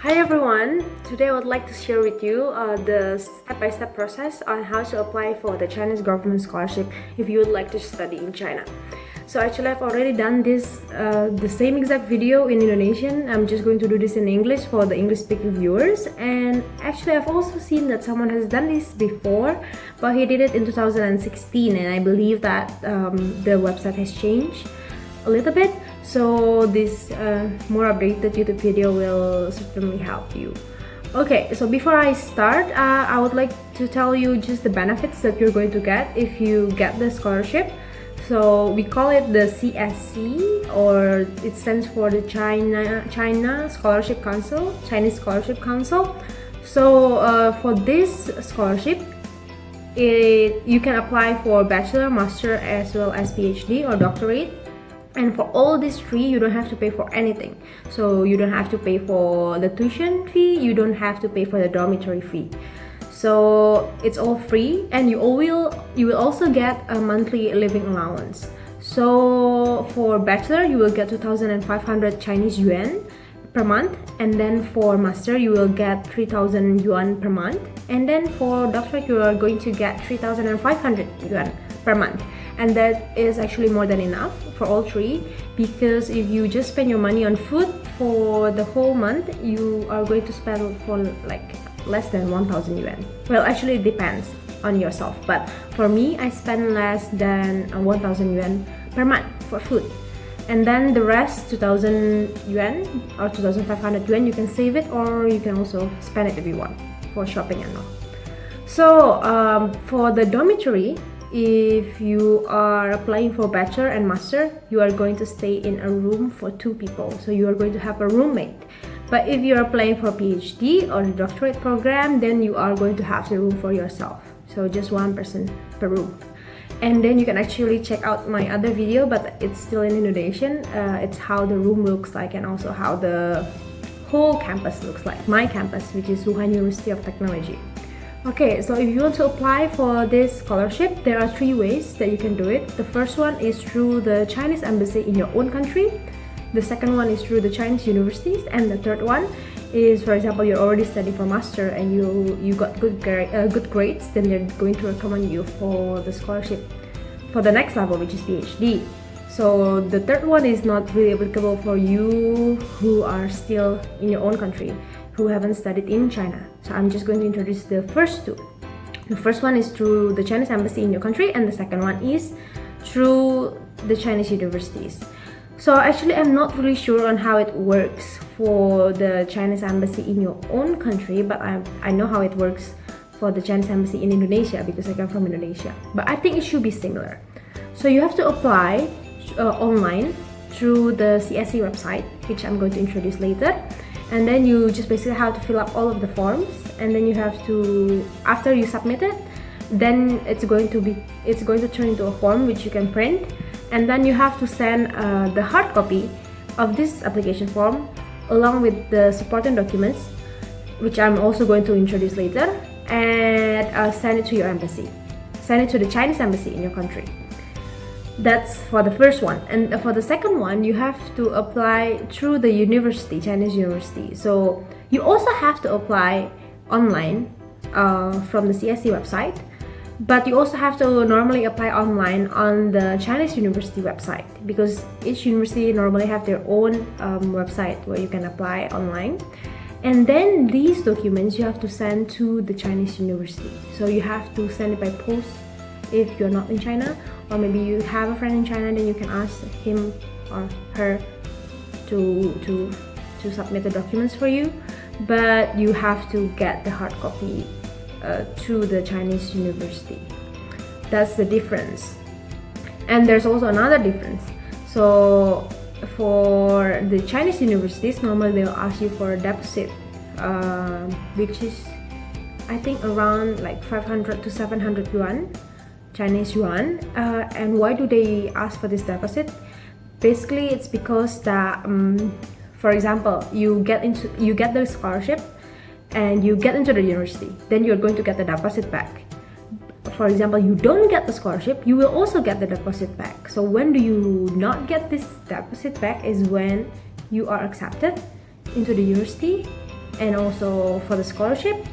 Hi everyone! Today I would like to share with you the step-by-step process on how to apply for the Chinese government scholarship if you would like to study in China. So actually I've already done this, the same exact video in Indonesian. I'm just going to do this in English for the English-speaking viewers. And actually I've also seen that someone has done this before, but he did it in 2016, and I believe that the website has changed a little bit. So this more updated YouTube video will certainly help you. Okay, so before I start, I would like to tell you just the benefits that you're going to get if you get the scholarship. So we call it the CSC, or it stands for the China Scholarship Council, Chinese Scholarship Council. So for this scholarship, you can apply for bachelor, master, as well as PhD or doctorate. And for all these three, you don't have to pay for anything. So you don't have to pay for the tuition fee, you don't have to pay for the dormitory fee. So it's all free, and you will also get a monthly living allowance. So for bachelor, you will get 2,500 Chinese yuan per month, and then for master you will get 3,000 yuan per month, and then for doctorate you are going to get 3,500 yuan per month. And that is actually more than enough for all three, because if you just spend your money on food for the whole month, you are going to spend for like less than 1,000 yuan. Well, actually it depends on yourself, but for me I spend less than 1,000 yuan per month for food. And then the rest, 2,000 yuan or 2,500 yuan, you can save it, or you can also spend it if you want for shopping and all. So for the dormitory, if you are applying for bachelor and master, you are going to stay in a room for 2 people, so you are going to have a roommate. But if you are applying for PhD or the doctorate program, then you are going to have the room for yourself, so just 1 person per room. And then you can actually check out my other video, but it's still in Indonesian. It's how the room looks like, and also how the whole campus looks like, my campus, which is Wuhan University of Technology. Okay, so if you want to apply for this scholarship, there are 3 ways that you can do it. The first one is through the Chinese embassy in your own country. The second one is through the Chinese universities, and the third one is, for example, you're already studying for master and you got good grades, then they're going to recommend you for the scholarship for the next level, which is PhD. So the third one is not really applicable for you who are still in your own country, who haven't studied in China. So I'm just going to introduce the first 2. The first one is through the Chinese embassy in your country, and the second one is through the Chinese universities. So actually I'm not really sure on how it works for the Chinese embassy in your own country, but I know how it works for the Chinese embassy in Indonesia, because I come from Indonesia. But I think it should be similar. So you have to apply online through the CSC website, which I'm going to introduce later. And then you just basically have to fill up all of the forms, and then you have to, after you submit it, then it's going to turn into a form which you can print, and then you have to send the hard copy of this application form along with the supporting documents, which I'm also going to introduce later, and send it to your embassy. Send it to the Chinese embassy in your country. That's for the first one. And for the second one, you have to apply through the university, Chinese university. So you also have to apply online from the CSC website, but you also have to normally apply online on the Chinese university website, because each university normally have their own website where you can apply online. And then these documents you have to send to the Chinese university. So you have to send it by post if you're not in China, or maybe you have a friend in China, then you can ask him or her to submit the documents for you. But you have to get the hard copy to the Chinese university. That's the difference. And there's also another difference. So for the Chinese universities, normally they'll ask you for a deposit, which is I think around like 500 to 700 yuan, Chinese yuan. And why do they ask for this deposit? Basically it's because that for example, you get the scholarship and you get into the university, then you're going to get the deposit back. For example, you don't get the scholarship, you will also get the deposit back. So when do you not get this deposit back is when you are accepted into the university, and also for the scholarship,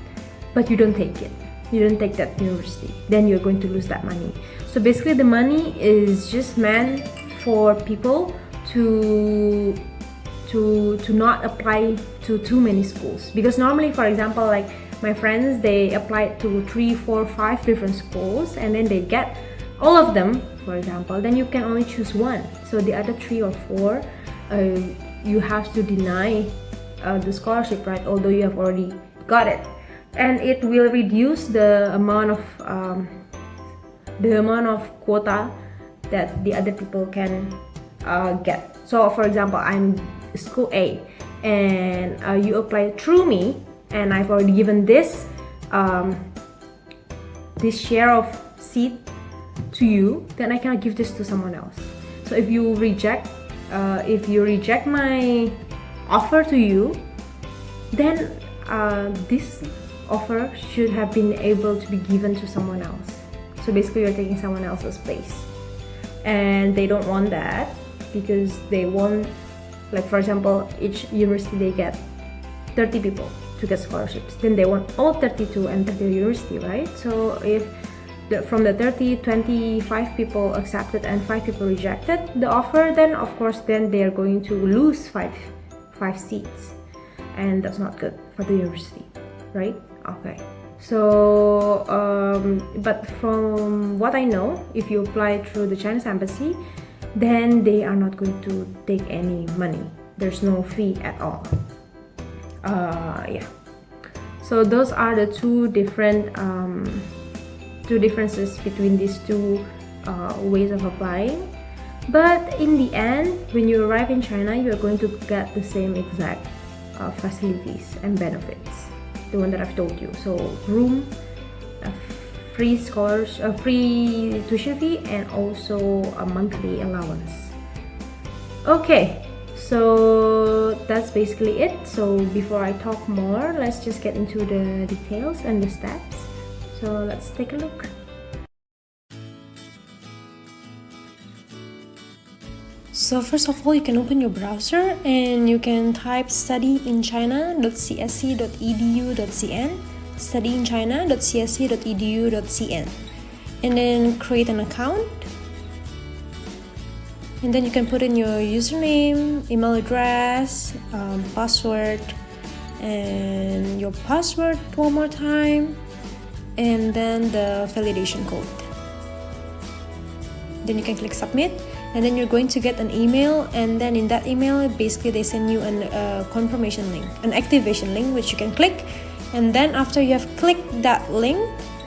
but you don't take it, you don't take that university, then you're going to lose that money. So basically the money is just meant for people to not apply to too many schools, because normally, for example, like my friends, they applied to 3, 4, 5 different schools and then they get all of them, for example, then you can only choose one. So the other 3 or 4 you have to deny the scholarship, right, although you have already got it. And it will reduce the amount of quota that the other people can get. So for example, I'm school A and you apply through me, and I've already given this share of seat to you, then I cannot give this to someone else. So if you reject my offer to you, then this offer should have been able to be given to someone else. So basically you're taking someone else's place, and they don't want that, because they want, like for example, each university they get 30 people to get scholarships, then they want all 30 to enter the university, right? So if from the 30, 25 people accepted and 5 people rejected the offer, then of course then they're going to lose 5 seats, and that's not good for the university, right? Okay, so but from what I know, if you apply through the Chinese embassy, then they are not going to take any money. There's no fee at all. Yeah, so those are the two differences between these two ways of applying. But in the end, when you arrive in China, you are going to get the same exact facilities and benefits, the one that I've told you. So room, free tuition fee, and also a monthly allowance. Okay, so that's basically it. So before I talk more, let's just get into the details and the steps. So let's take a look. So first of all, you can open your browser and you can type studyinchina.csc.edu.cn, studyinchina.csc.edu.cn, and then create an account. And then you can put in your username, email address, password, and your password one more time, and then the validation code. Then you can click submit, and then you're going to get an email, and then in that email basically they send you a confirmation link, an activation link, which you can click. And then after you have clicked that link,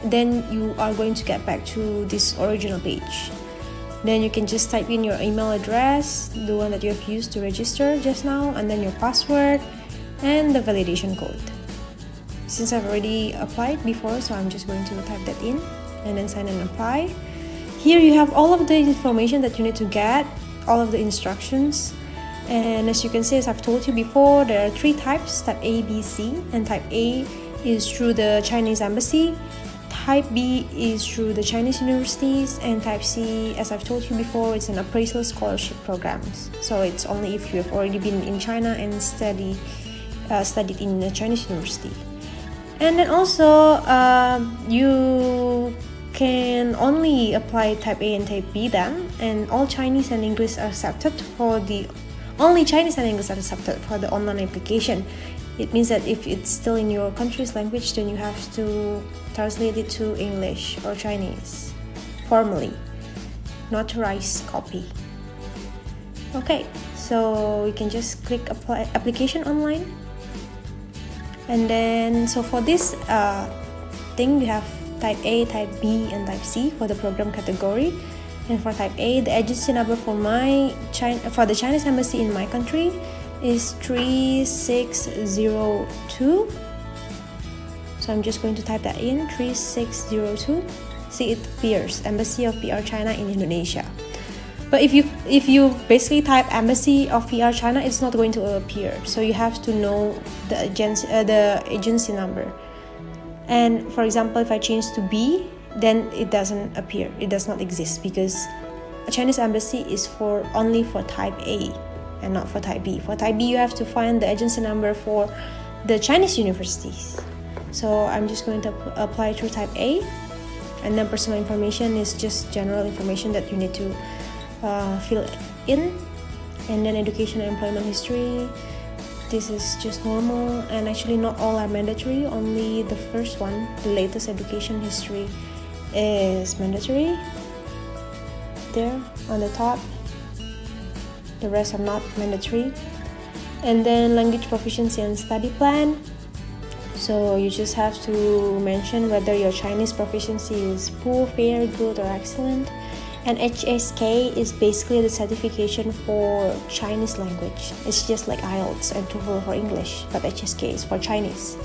then you are going to get back to this original page. Then you can just type in your email address, the one that you have used to register just now, and then your password and the validation code. Since I've already applied before, so I'm just going to type that in and then sign and apply. Here you have all of the information that you need to get, all of the instructions. And as you can see, as I've told you before, there are 3 types, type A, B, C, and type A is through the Chinese embassy, type B is through the Chinese universities, and type C, as I've told you before, it's an appraisal scholarship programs. So it's only if you have already been in China and studied in a Chinese university. And then also you can only apply type A and type B then, and all Chinese and English are accepted for the only Chinese and English are accepted for the online application. It means that if it's still in your country's language, then you have to translate it to English or Chinese formally, notarized copy. Okay, so you can just click apply application online. And then so for this thing, we have type A, type B, and type C for the program category. And for type A, the agency number for the Chinese embassy in my country is 3602. So I'm just going to type that in, 3602. See, it appears Embassy of PR China in Indonesia. But if you basically type Embassy of PR China, it's not going to appear. So you have to know the agency number. And for example, if I change to B, then it doesn't appear. It does not exist, because a Chinese embassy is only for type A and not for type B. For type B, you have to find the agency number for the Chinese universities. So I'm just going to apply through type A, and then personal information is just general information that you need to fill in, and then education and employment history, this is just normal, and actually not all are mandatory, only the first one, the latest education history, is mandatory there on the top. The rest are not mandatory. And then language proficiency and study plan, so you just have to mention whether your Chinese proficiency is poor, fair, good, or excellent. And HSK is basically the certification for Chinese language. It's just like IELTS and TOEFL for English, but HSK is for Chinese.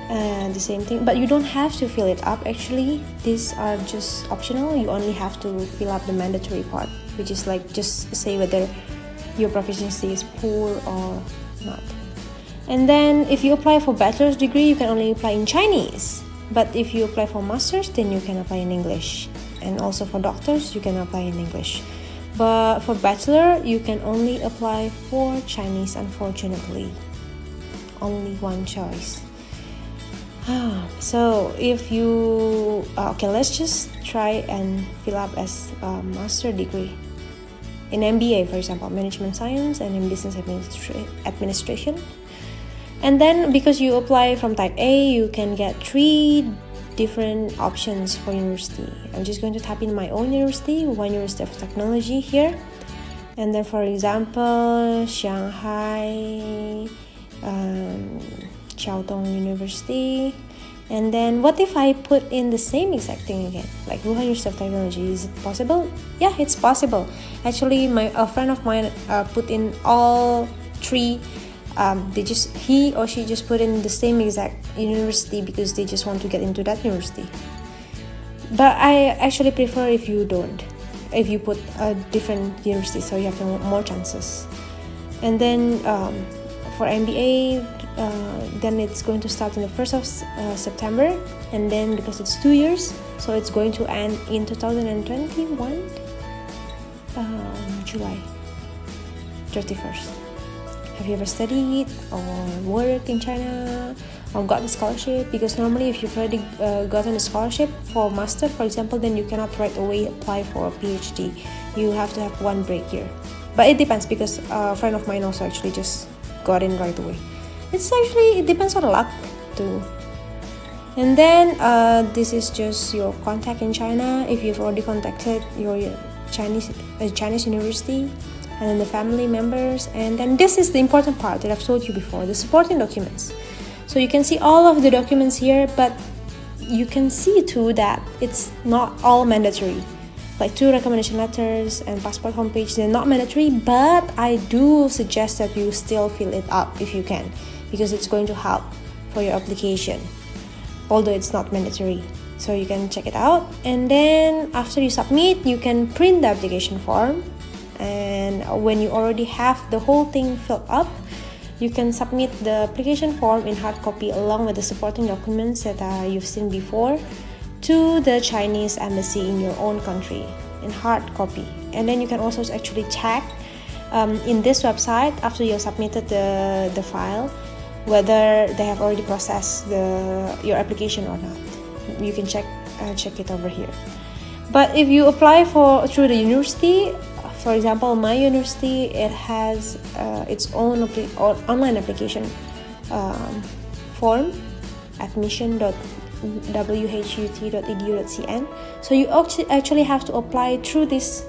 And the same thing, but you don't have to fill it up actually. These are just optional. You only have to fill up the mandatory part, which is like just say whether your proficiency is poor or not. And then if you apply for bachelor's degree, you can only apply in Chinese. But if you apply for master's, then you can apply in English. And also for doctors, you can apply in English. But for bachelor, you can only apply for Chinese, unfortunately. Only one choice. So if you okay, let's just try and fill up as a master degree in MBA, for example, management science, and in business administration. And then because you apply from type A, you can get 3 different options for university. I'm just going to type in my own university, one University of Technology here. And then for example, Shanghai Chiaotong University. And then what if I put in the same exact thing again, like Wuhan University of Technology? Is it possible? Yeah, it's possible. Actually, a friend of mine put in all 3. He or she just put in the same exact university because they just want to get into that university. But I actually prefer if you put a different university, so you have more chances. And then for MBA, then it's going to start on the 1st of September, and then because it's 2 years, so it's going to end in 2021 July 31st. Have you ever studied or worked in China or gotten a scholarship? Because normally if you've already gotten a scholarship for master, for example, then you cannot right away apply for a PhD. You have to have one break year. But it depends, because a friend of mine also actually just got in right away. It depends on luck too. And then this is just your contact in China. If you've already contacted your Chinese university, and then the family members. And then this is the important part that I've told you before, the supporting documents. So you can see all of the documents here, but you can see too that it's not all mandatory. Like 2 recommendation letters and passport homepage, they're not mandatory, but I do suggest that you still fill it up if you can, because it's going to help for your application, although it's not mandatory. So you can check it out. And then after you submit, you can print the application form. And when you already have the whole thing filled up, you can submit the application form in hard copy along with the supporting documents that you've seen before to the Chinese embassy in your own country in hard copy. And then you can also actually check in this website after you submitted the file whether they have already processed your application or not. You can check it over here. But if you apply through the university, for example, my university, it has its own online application form, admission.whut.edu.cn. So you actually have to apply through this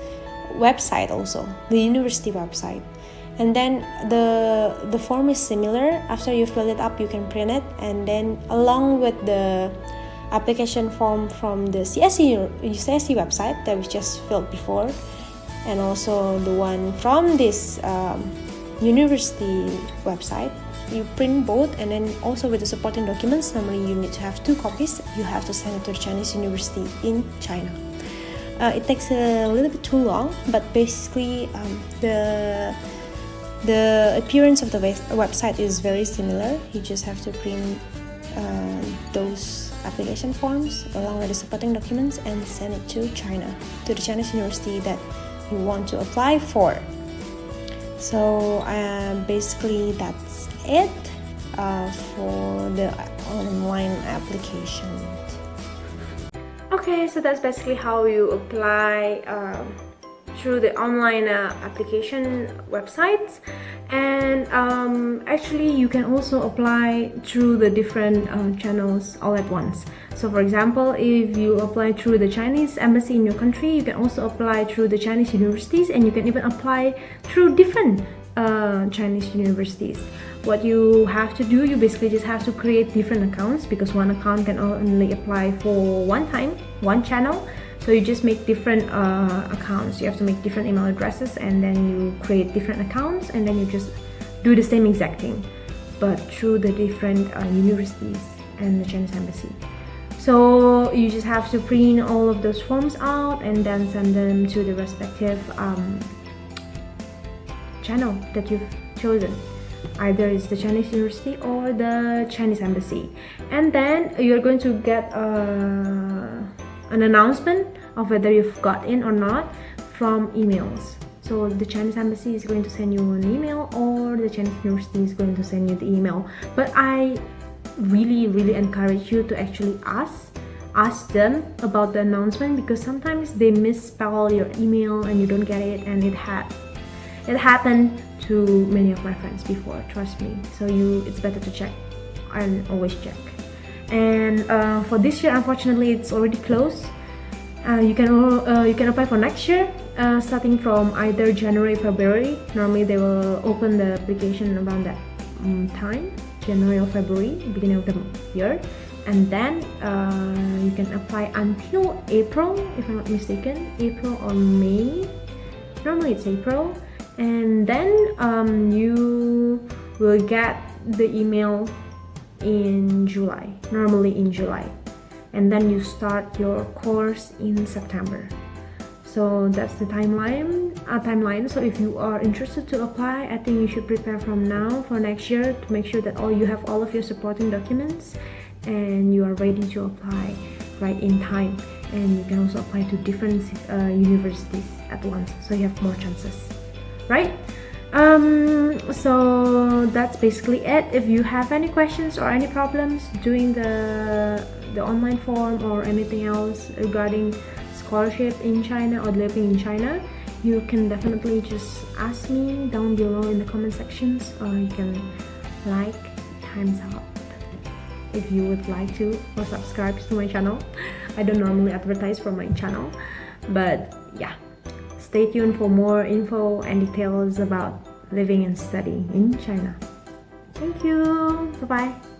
website also, the university website. And then the form is similar. After you fill it up, you can print it, and then along with the application form from the CSC website that we just filled before, and also the one from this university website, you print both. And then also with the supporting documents, normally you need to have 2 copies. You have to send it to the Chinese university in China. It takes a little bit too long, but basically the appearance of the website is very similar. You just have to print those application forms along with the supporting documents and send it to China, to the Chinese university that you want to apply for. So basically that's it. for the online application. Okay, so that's basically how you apply through the online application websites. And actually you can also apply through the different channels all at once. So for example, if you apply through the Chinese embassy in your country, you can also apply through the Chinese universities, and you can even apply through different Chinese universities. What you have to do, you basically just have to create different accounts, because one account can only apply for one time, one channel. So you just make different accounts. You have to make different email addresses, and then you create different accounts, and then you just do the same exact thing, but through the different universities and the Chinese embassy. So you just have to print all of those forms out and then send them to the respective channel that you've chosen. Either it's the Chinese university or the Chinese embassy, and then you're going to get an announcement of whether you've got in or not from emails. So the Chinese embassy is going to send you an email, or the Chinese university is going to send you the email. But I really encourage you to actually ask them about the announcement, because sometimes they misspell your email and you don't get it, and it happened to many of my friends before, trust me. So it's better to check and always check. And for this year, unfortunately, it's already closed. You can apply for next year, starting from either January, February. Normally they will open the application around that time, January or February, beginning of the year. And then you can apply until April, if I'm not mistaken, April or May. Normally it's April. And then you will get the email in July, normally in July, and then you start your course in September. So that's the timeline. So if you are interested to apply, I think you should prepare from now for next year to make sure that you have all of your supporting documents and you are ready to apply right in time. And you can also apply to different universities at once, so you have more chances, right? So that's basically it. If you have any questions or any problems doing the online form or anything else regarding scholarship in China or living in China, you can definitely just ask me down below in the comment sections, or you can like, thumbs up if you would like to, or subscribe to my channel. I don't normally advertise for my channel, but yeah, stay tuned for more info and details about living and studying in China. Thank you. Bye bye.